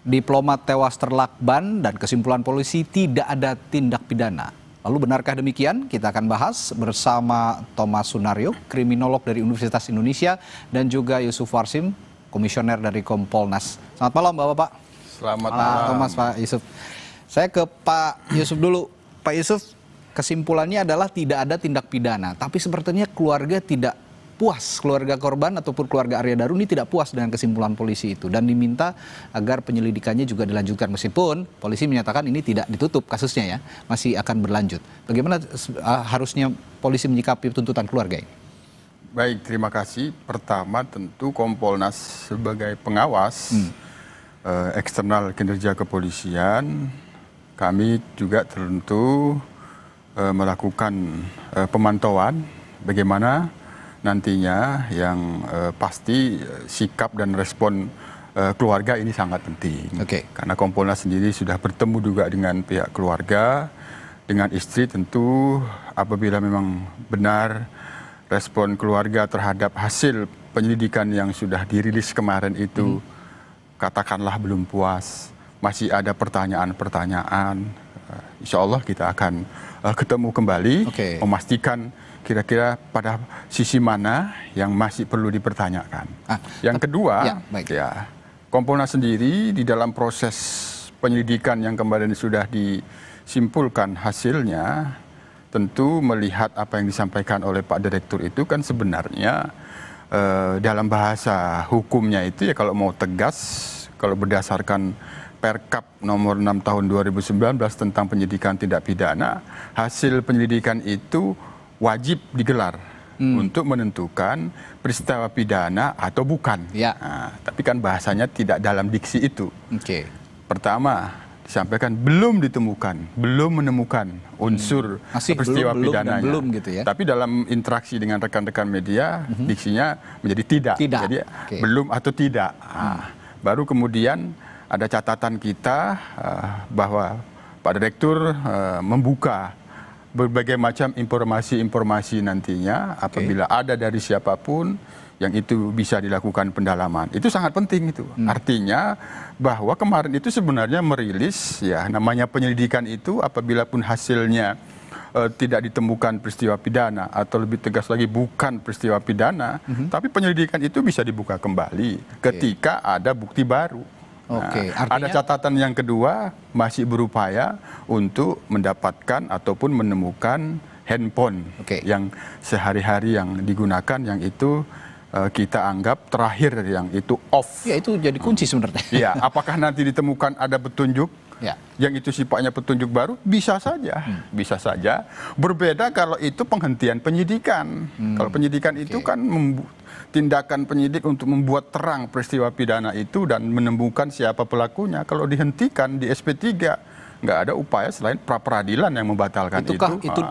Diplomat tewas terlakban dan kesimpulan polisi tidak ada tindak pidana. Lalu benarkah demikian? Kita akan bahas bersama Thomas Sunario, kriminolog dari Universitas Indonesia, dan juga Yusuf Warsim, komisioner dari Kompolnas. Selamat malam Bapak-Bapak. Selamat malam. Thomas, Pak Yusuf. Saya ke Pak Yusuf dulu. Pak Yusuf, kesimpulannya adalah tidak ada tindak pidana. Tapi sepertinya keluarga tidak puas, keluarga korban ataupun keluarga Arya Daru ini tidak puas dengan kesimpulan polisi itu dan diminta agar penyelidikannya juga dilanjutkan, meskipun polisi menyatakan ini tidak ditutup kasusnya ya, masih akan berlanjut. Bagaimana harusnya polisi menyikapi tuntutan keluarga ini? Baik, terima kasih. Pertama tentu Kompolnas sebagai pengawas eksternal kinerja kepolisian, kami juga tentu melakukan pemantauan bagaimana nantinya yang pasti sikap dan respon keluarga ini sangat penting. Karena Kompolnas sendiri sudah bertemu juga dengan pihak keluarga, dengan istri tentu apabila memang benar respon keluarga terhadap hasil penyelidikan yang sudah dirilis kemarin itu katakanlah belum puas, masih ada pertanyaan-pertanyaan, insya Allah kita akan ketemu kembali, memastikan kira-kira pada sisi mana yang masih perlu dipertanyakan. Yang kedua, Kompolnas sendiri di dalam proses penyelidikan yang kemarin sudah disimpulkan hasilnya, tentu melihat apa yang disampaikan oleh Pak Direktur itu kan sebenarnya dalam bahasa hukumnya itu ya kalau mau tegas, kalau berdasarkan Perkap nomor 6 tahun 2019 tentang penyidikan tindak pidana, hasil penyelidikan itu wajib digelar untuk menentukan peristiwa pidana atau bukan. Nah, tapi kan bahasanya tidak dalam diksi itu. Pertama, disampaikan belum menemukan unsur peristiwa pidananya. Gitu ya. Tapi dalam interaksi dengan rekan-rekan media, diksinya menjadi tidak. Jadi belum atau tidak. Baru kemudian ada catatan kita bahwa Pak Direktur membuka berbagai macam informasi-informasi nantinya apabila ada dari siapapun yang itu bisa dilakukan pendalaman. Itu sangat penting itu. Artinya bahwa kemarin itu sebenarnya merilis ya namanya penyelidikan itu apabila pun hasilnya tidak ditemukan peristiwa pidana atau lebih tegas lagi bukan peristiwa pidana, tapi penyelidikan itu bisa dibuka kembali ketika ada bukti baru. Artinya, ada catatan yang kedua, masih berupaya untuk mendapatkan ataupun menemukan handphone yang sehari-hari yang digunakan, yang itu kita anggap terakhir yang itu off. Ya, itu jadi kunci sebenarnya. Ya, apakah nanti ditemukan ada petunjuk yang itu sifatnya petunjuk baru? Bisa saja, bisa saja. Berbeda kalau itu penghentian penyidikan. Kalau penyidikan itu kan tindakan penyidik untuk membuat terang peristiwa pidana itu dan menemukan siapa pelakunya. Kalau dihentikan di SP3, nggak ada upaya selain pra-peradilan yang membatalkan itu.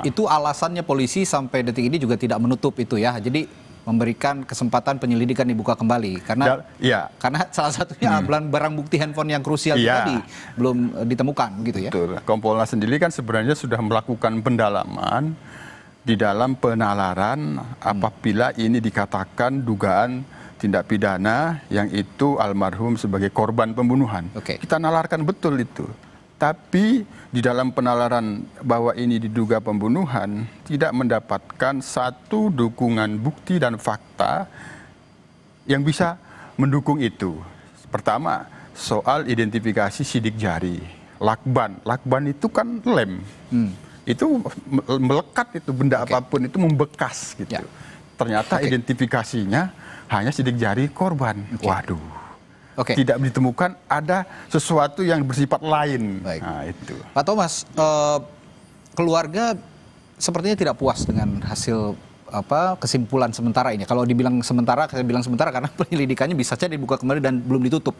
Itu alasannya polisi sampai detik ini juga tidak menutup itu ya. Jadi memberikan kesempatan penyelidikan dibuka kembali karena salah satunya barang bukti handphone yang krusial tadi belum ditemukan gitu ya. Betul. Kompolnas sendiri kan sebenarnya sudah melakukan pendalaman di dalam penalaran apabila ini dikatakan dugaan tindak pidana yang itu almarhum sebagai korban pembunuhan. Kita nalarkan betul itu. Tapi di dalam penalaran bahwa ini diduga pembunuhan tidak mendapatkan satu dukungan bukti dan fakta yang bisa mendukung itu. Pertama, soal identifikasi sidik jari. Lakban itu kan lem. Itu melekat, itu benda apapun itu membekas gitu. Ternyata identifikasinya hanya sidik jari korban. Waduh. Tidak ditemukan ada sesuatu yang bersifat lain. Nah, itu. Pak Thomas, keluarga sepertinya tidak puas dengan hasil kesimpulan sementara ini. Kalau dibilang sementara, saya bilang sementara karena penyelidikannya bisa saja dibuka kembali dan belum ditutup.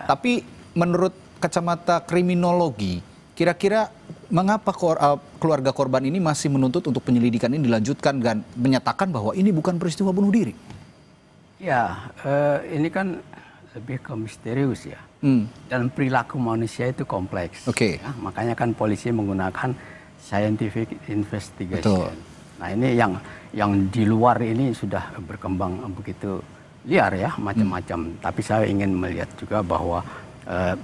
Tapi menurut kacamata kriminologi, kira-kira mengapa keluarga korban ini masih menuntut untuk penyelidikan ini dilanjutkan dan menyatakan bahwa ini bukan peristiwa bunuh diri? Ya, ini kan lebih ke misterius ya. Dan perilaku manusia itu kompleks. Ya, makanya kan polisi menggunakan scientific investigation. Nah, ini yang di luar ini sudah berkembang begitu liar ya, macam-macam. Tapi saya ingin melihat juga bahwa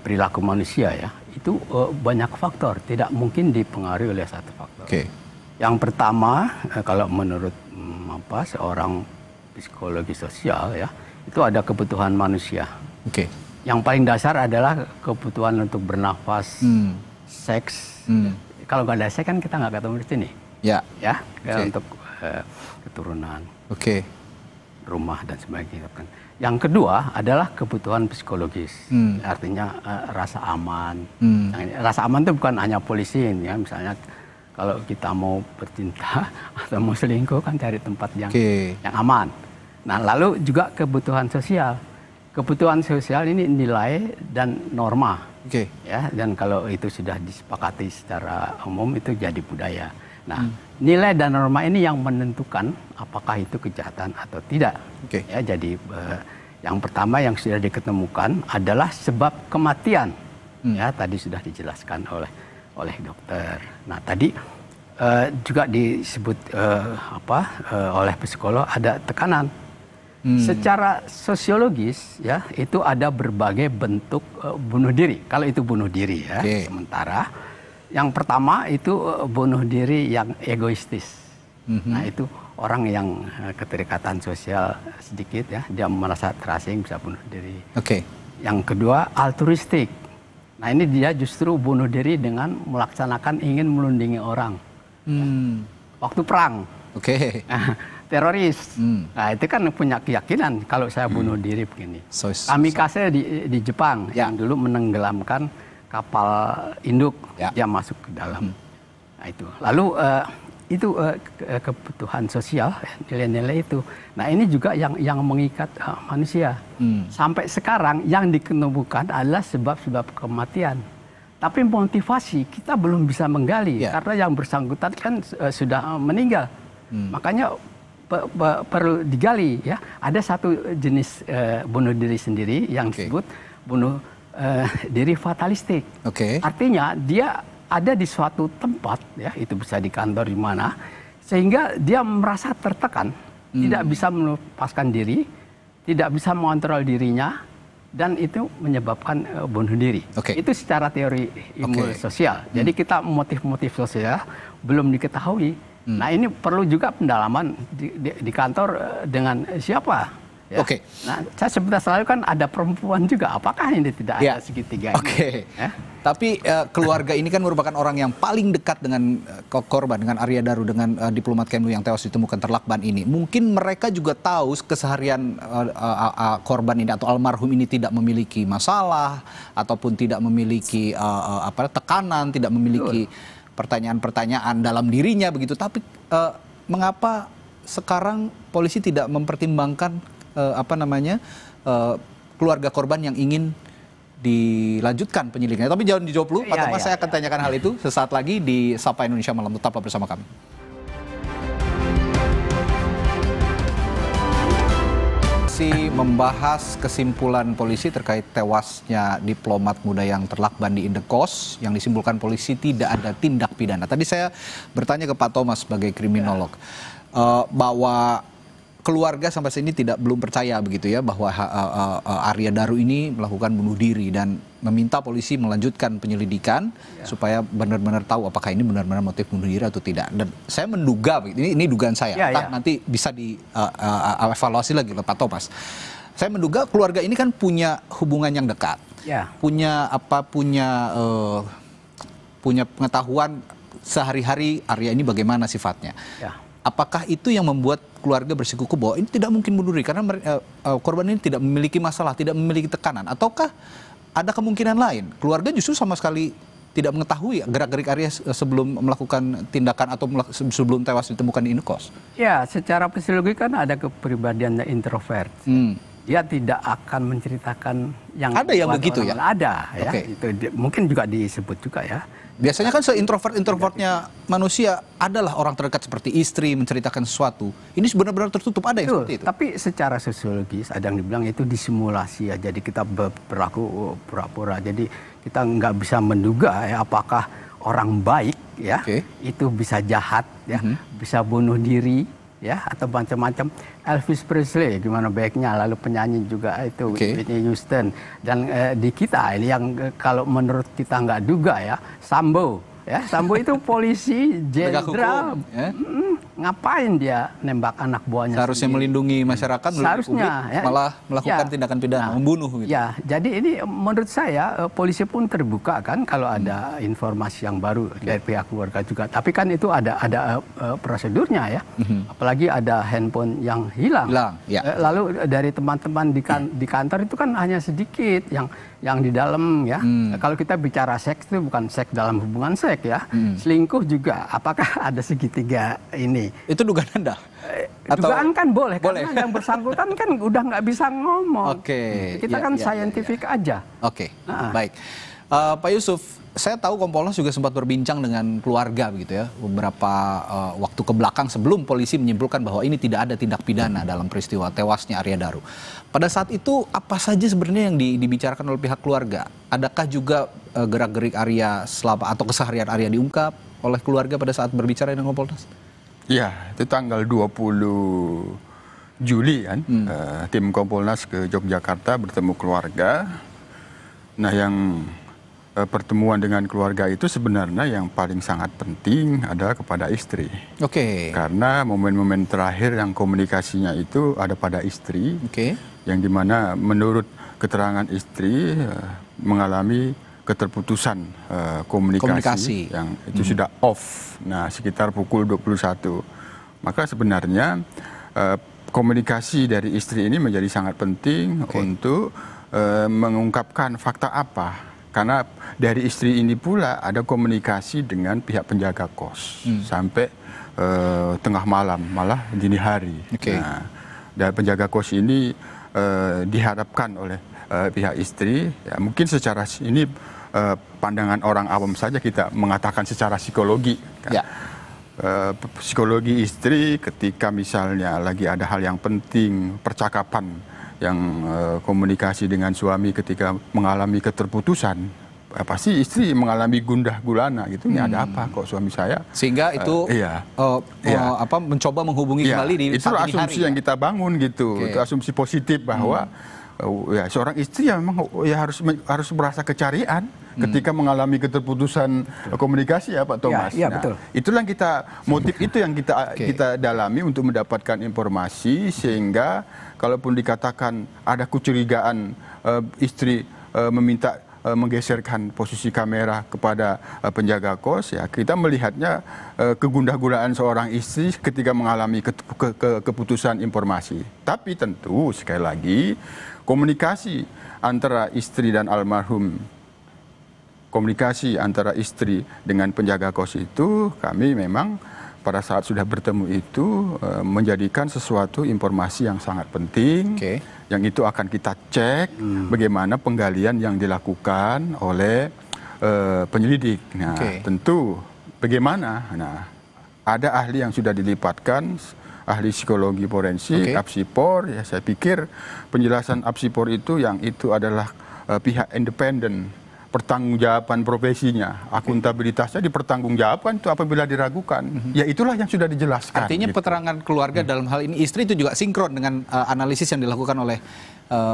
perilaku manusia ya, itu banyak faktor, tidak mungkin dipengaruhi oleh satu faktor. Yang pertama, kalau menurut seorang psikologi sosial ya, itu ada kebutuhan manusia. Yang paling dasar adalah kebutuhan untuk bernafas, seks. Kalau nggak ada seks kan kita nggak ketemu di sini. Untuk keturunan, rumah dan sebagainya. Yang kedua adalah kebutuhan psikologis, artinya rasa aman. Rasa aman itu bukan hanya polisi ya, misalnya kalau kita mau bercinta atau mau selingkuh kan cari tempat yang aman. Nah, lalu juga kebutuhan sosial. Kebutuhan sosial ini nilai dan norma, ya. Dan kalau itu sudah disepakati secara umum itu jadi budaya. Nah, nilai dan norma ini yang menentukan apakah itu kejahatan atau tidak. Ya, jadi yang pertama yang sudah diketemukan adalah sebab kematian. Ya, tadi sudah dijelaskan oleh dokter. Nah, tadi juga disebut oleh psikolog ada tekanan. Secara sosiologis ya, itu ada berbagai bentuk bunuh diri. Kalau itu bunuh diri ya, sementara yang pertama itu bunuh diri yang egoistis. Nah, itu orang yang keterikatan sosial sedikit ya, dia merasa terasing bisa bunuh diri. Yang kedua altruistik. Nah, ini dia justru bunuh diri dengan melaksanakan ingin melindungi orang. Waktu perang. Teroris. Nah, itu kan punya keyakinan kalau saya bunuh diri begini. Kamikaze di Jepang yang dulu menenggelamkan kapal induk, dia masuk ke dalam. Nah, itu. Lalu itu kebutuhan sosial, nilai-nilai itu. Nah, ini juga yang mengikat manusia. Sampai sekarang yang diketemukan adalah sebab-sebab kematian. Tapi motivasi kita belum bisa menggali karena yang bersangkutan kan sudah meninggal. Makanya perlu digali ya. Ada satu jenis bunuh diri sendiri yang disebut bunuh diri fatalistik. Artinya dia ada di suatu tempat ya, itu bisa di kantor di mana, sehingga dia merasa tertekan, tidak bisa melepaskan diri, tidak bisa mengontrol dirinya, dan itu menyebabkan bunuh diri. Itu secara teori ilmu sosial. Jadi kita motif-motif sosial belum diketahui. Nah, ini perlu juga pendalaman di kantor dengan siapa. Ya. Nah, saya sebutkan selalu kan ada perempuan juga. Apakah ini tidak ada segitiga ini? Tapi keluarga ini kan merupakan orang yang paling dekat dengan korban, dengan Arya Daru, dengan diplomat Kemlu yang tewas ditemukan terlakban ini. Mungkin mereka juga tahu keseharian korban ini atau almarhum ini tidak memiliki masalah ataupun tidak memiliki tekanan, tidak memiliki pertanyaan-pertanyaan dalam dirinya begitu. Tapi mengapa sekarang polisi tidak mempertimbangkan keluarga korban yang ingin dilanjutkan penyelidikannya? Tapi jangan dijawab dulu, Pak Thomas. Saya akan tanyakan hal itu sesaat lagi di Sapa Indonesia Malam. Tetaplah bersama kami. Membahas kesimpulan polisi terkait tewasnya diplomat muda yang terlakban di Indekos yang disimpulkan polisi tidak ada tindak pidana. Tadi saya bertanya ke Pak Thomas sebagai kriminolog bahwa keluarga sampai sini belum percaya begitu ya bahwa Arya Daru ini melakukan bunuh diri dan meminta polisi melanjutkan penyelidikan supaya benar-benar tahu apakah ini benar-benar motif bunuh diri atau tidak. Dan saya menduga, ini dugaan saya, nanti bisa dievaluasi lagi oleh Pak Thomas. Saya menduga keluarga ini kan punya hubungan yang dekat, punya pengetahuan sehari-hari Arya ini bagaimana sifatnya. Apakah itu yang membuat keluarga bersikukuh bahwa ini tidak mungkin bunuh diri karena korban ini tidak memiliki masalah, tidak memiliki tekanan? Ataukah ada kemungkinan lain? Keluarga justru sama sekali tidak mengetahui gerak-gerik Arya sebelum melakukan tindakan atau sebelum tewas ditemukan di Indekos? Ya, secara psikologi kan ada kepribadian introvert. Dia tidak akan menceritakan yang ada yang begitu ya? Ada ya. Itu mungkin juga disebut juga ya. Biasanya kan se-introvert-introvertnya manusia adalah orang terdekat seperti istri menceritakan sesuatu. Ini benar-benar tertutup, ada yang seperti itu. Tapi secara sosiologis ada yang dibilang itu disimulasi ya. Jadi kita berlaku pura-pura. Jadi kita nggak bisa menduga ya apakah orang baik ya itu bisa jahat ya, bisa bunuh diri ya, atau macam-macam. Elvis Presley gimana baiknya, lalu penyanyi juga itu Whitney Houston, dan di kita ini yang kalau menurut kita nggak duga ya, Sambo. Ya, Sambo itu polisi jenderal, ngapain dia nembak anak buahnya? Seharusnya sendiri melindungi masyarakat, seharusnya ya, malah melakukan tindakan pidana, membunuh. Gitu. Ya, jadi ini menurut saya polisi pun terbuka kan kalau ada informasi yang baru dari pihak keluarga juga. Tapi kan itu ada prosedurnya ya, apalagi ada handphone yang hilang. Ya. Lalu dari teman-teman di kantor itu kan hanya sedikit yang di dalam ya. Kalau kita bicara seks itu bukan seks dalam hubungan seks ya. Selingkuh juga. Apakah ada segitiga ini? Itu dugaan Anda? Dugaan kan boleh. Karena yang bersangkutan kan udah nggak bisa ngomong. Kita kan scientific aja. Baik. Pak Yusuf, saya tahu Kompolnas juga sempat berbincang dengan keluarga begitu ya, beberapa waktu ke belakang sebelum polisi menyimpulkan bahwa ini tidak ada tindak pidana dalam peristiwa tewasnya Arya Daru. Pada saat itu apa saja sebenarnya yang dibicarakan oleh pihak keluarga? Adakah juga gerak-gerik Arya atau keseharian Arya diungkap oleh keluarga pada saat berbicara dengan Kompolnas? Ya, itu tanggal 20 Juli kan, tim Kompolnas ke Yogyakarta bertemu keluarga. Nah, yang pertemuan dengan keluarga itu sebenarnya yang paling sangat penting adalah kepada istri. Karena momen-momen terakhir yang komunikasinya itu ada pada istri, yang dimana menurut keterangan istri mengalami keterputusan komunikasi yang itu sudah off. Nah, sekitar pukul 21. Maka sebenarnya komunikasi dari istri ini menjadi sangat penting untuk mengungkapkan fakta apa. Karena dari istri ini pula ada komunikasi dengan pihak penjaga kos sampai tengah malam, malah dini hari. Nah, dan penjaga kos ini dihadapkan oleh pihak istri, ya, mungkin secara ini pandangan orang awam saja kita mengatakan secara psikologi. Kan? Psikologi istri ketika misalnya lagi ada hal yang penting, percakapan yang komunikasi dengan suami ketika mengalami keterputusan, pasti istri mengalami gundah gulana gitu. Ini ada apa kok suami saya? Sehingga itu mencoba menghubungi kembali di itu asumsi yang kita bangun gitu. Itu asumsi positif bahwa seorang istri ya memang harus merasa kecarian ketika mengalami keterputusan komunikasi ya Pak Thomas. Betul. Itulah motif itu yang kita dalami untuk mendapatkan informasi sehingga kalaupun dikatakan ada kecurigaan istri meminta menggeserkan posisi kamera kepada penjaga kos, ya kita melihatnya kegundah-gulaan seorang istri ketika mengalami keputusan informasi. Tapi tentu sekali lagi komunikasi antara istri dan almarhum, komunikasi antara istri dengan penjaga kos itu kami memang pada saat sudah bertemu itu menjadikan sesuatu informasi yang sangat penting, yang itu akan kita cek bagaimana penggalian yang dilakukan oleh penyelidik. Nah, tentu bagaimana? Nah, ada ahli yang sudah dilipatkan, ahli psikologi forensik, Apsipor. Ya, saya pikir penjelasan Apsipor itu yang itu adalah pihak independen. Pertanggungjawaban profesinya, akuntabilitasnya dipertanggungjawabkan itu apabila diragukan. Ya itulah yang sudah dijelaskan. Artinya keterangan keluarga dalam hal ini istri itu juga sinkron dengan analisis yang dilakukan oleh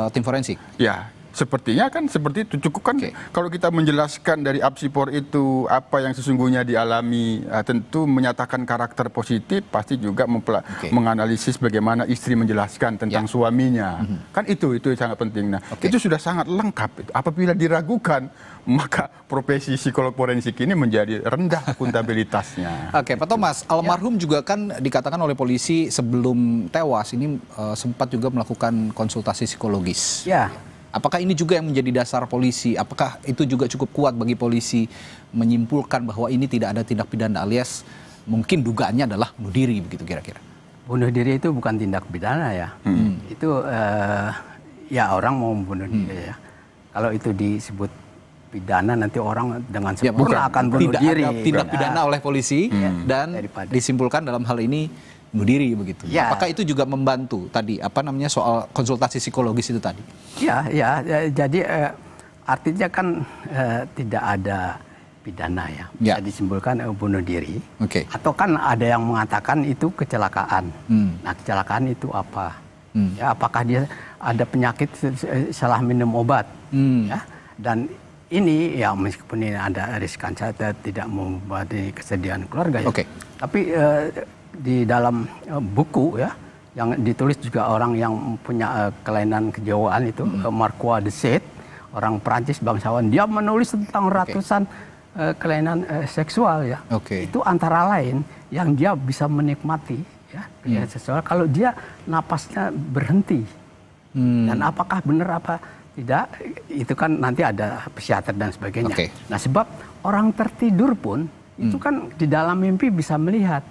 tim forensik. Ya, sepertinya kan seperti itu. Cukup kan kalau kita menjelaskan dari Apsipor itu apa yang sesungguhnya dialami, tentu menyatakan karakter positif, pasti juga menganalisis bagaimana istri menjelaskan tentang suaminya. Kan itu sangat penting. Nah, itu sudah sangat lengkap. Apabila diragukan, maka profesi psikolog forensik ini menjadi rendah akuntabilitasnya. Pak Thomas, almarhum juga kan dikatakan oleh polisi sebelum tewas ini sempat juga melakukan konsultasi psikologis. Apakah ini juga yang menjadi dasar polisi? Apakah itu juga cukup kuat bagi polisi menyimpulkan bahwa ini tidak ada tindak pidana alias mungkin dugaannya adalah bunuh diri begitu kira-kira? Bunuh diri itu bukan tindak pidana ya. Itu ya orang mau membunuh diri ya. Kalau itu disebut pidana nanti orang dengan sempurna akan bunuh diri. Ada tindak pidana oleh polisi dan disimpulkan dalam hal ini bunuh diri begitu. Apakah itu juga membantu tadi soal konsultasi psikologis itu tadi? Jadi artinya kan tidak ada pidana ya. Bisa disimpulkan bunuh diri. Atau kan ada yang mengatakan itu kecelakaan. Nah, kecelakaan itu apa? Ya, apakah dia ada penyakit salah minum obat? Ya, dan ini ya meskipun ini ada riskan, saya tidak membuat kesedihan keluarga ya. Tapi di dalam buku ya yang ditulis juga orang yang punya kelainan kejiwaan itu Marquis de Sade, orang Prancis bangsawan, dia menulis tentang ratusan kelainan seksual ya. Itu antara lain yang dia bisa menikmati ya kelainan seksual kalau dia napasnya berhenti. Dan apakah benar apa tidak, itu kan nanti ada psikiater dan sebagainya. Nah, sebab orang tertidur pun itu kan di dalam mimpi bisa melihat.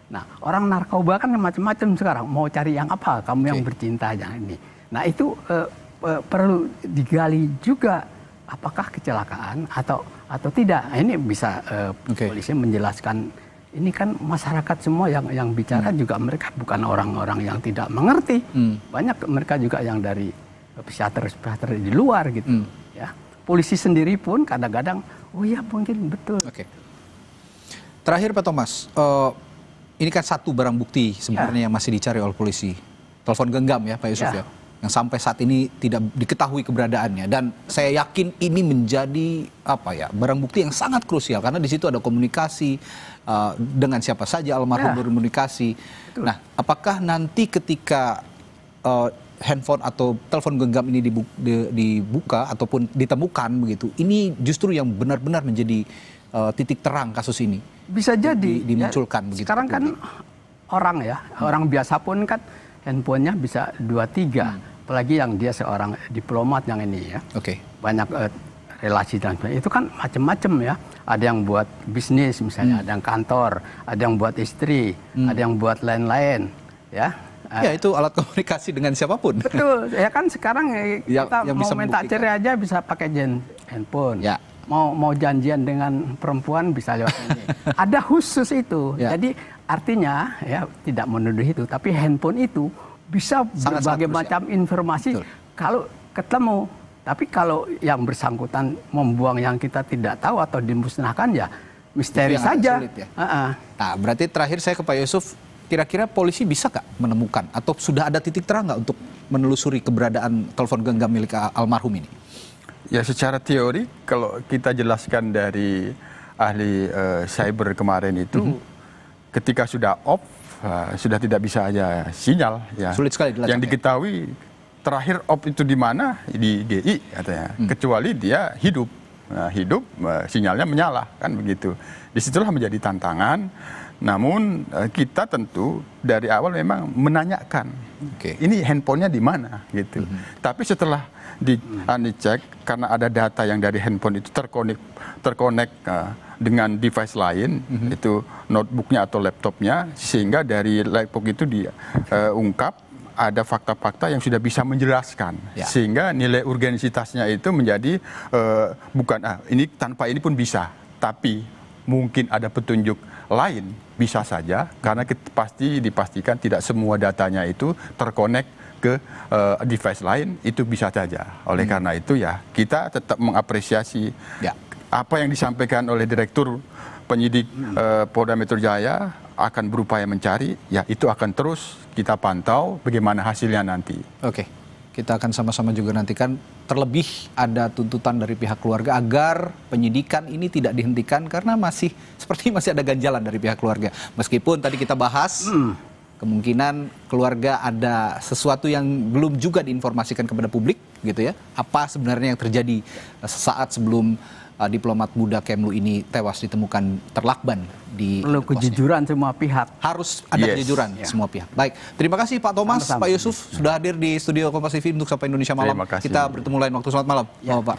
Nah, orang narkoba kan macam-macam sekarang. Mau cari yang apa? Kamu yang bercinta yang ini. Nah, itu perlu digali juga. Apakah kecelakaan atau tidak? Nah, ini bisa polisi menjelaskan. Ini kan masyarakat semua yang bicara juga mereka bukan orang-orang yang tidak mengerti. Banyak mereka juga yang dari psikiater di luar gitu. Ya, polisi sendiri pun kadang-kadang, oh ya mungkin betul. Terakhir Pak Thomas, ini kan satu barang bukti sebenarnya yang masih dicari oleh polisi, telepon genggam ya Pak Yusuf ya, yang sampai saat ini tidak diketahui keberadaannya. Dan saya yakin ini menjadi barang bukti yang sangat krusial karena di situ ada komunikasi dengan siapa saja almarhum berkomunikasi. Nah, apakah nanti ketika handphone atau telepon genggam ini dibuka ataupun ditemukan begitu, ini justru yang benar-benar menjadi titik terang kasus ini? Bisa jadi dimunculkan begitu. Sekarang kan orang biasa pun kan handphonenya bisa 2-3, apalagi yang dia seorang diplomat yang ini ya. Banyak relasi dan sebagainya. Itu kan macam-macam ya. Ada yang buat bisnis misalnya, ada yang kantor, ada yang buat istri, ada yang buat lain-lain ya. Ya, itu alat komunikasi dengan siapapun. Betul. Ya kan sekarang kita yang mau minta cerai aja bisa pakai handphone. Ya. Mau janjian dengan perempuan bisa lewat ini. Ada khusus itu. Jadi artinya ya tidak menuduh itu, tapi handphone itu bisa berbagai macam informasi kalau ketemu. Tapi kalau yang bersangkutan membuang yang kita tidak tahu atau dimusnahkan ya misteri saja. Sulit, ya? Nah, berarti terakhir saya ke Pak Yusuf. Kira-kira polisi bisa nggak menemukan atau sudah ada titik terang nggak untuk menelusuri keberadaan telepon genggam milik almarhum ini? Ya, secara teori kalau kita jelaskan dari ahli cyber kemarin itu, ketika sudah off, sudah tidak bisa aja sinyal. Ya. Sulit sekali dilacak. Yang diketahui terakhir off itu di mana? Di GI katanya. Kecuali dia hidup, sinyalnya menyala kan begitu. Disitulah menjadi tantangan. Namun kita tentu dari awal memang menanyakan, ini handphonenya di mana gitu. Tapi setelah dicek karena ada data yang dari handphone itu terkonek dengan device lain, itu notebooknya atau laptopnya, sehingga dari laptop itu diungkap ada fakta-fakta yang sudah bisa menjelaskan, sehingga nilai urgensitasnya itu menjadi bukan ini tanpa ini pun bisa, tapi mungkin ada petunjuk lain, bisa saja karena pasti dipastikan tidak semua datanya itu terkonek ke device lain, itu bisa saja. Oleh karena itu ya kita tetap mengapresiasi apa yang disampaikan oleh Direktur Penyidik Polda Metro Jaya akan berupaya mencari, ya itu akan terus kita pantau bagaimana hasilnya nanti. Kita akan sama-sama juga nantikan, terlebih ada tuntutan dari pihak keluarga agar penyidikan ini tidak dihentikan karena masih ada ganjalan dari pihak keluarga. Meskipun tadi kita bahas kemungkinan keluarga ada sesuatu yang belum juga diinformasikan kepada publik gitu ya. Apa sebenarnya yang terjadi sesaat sebelum diplomat muda Kemlu ini tewas ditemukan terlakban di perlu kejujuran semua pihak. Harus ada kejujuran semua pihak. Baik, terima kasih Pak Thomas, Pak Yusuf sudah hadir di studio Kompas TV untuk Sapa Indonesia Malam. Kita bertemu lain waktu. Selamat malam, Pak.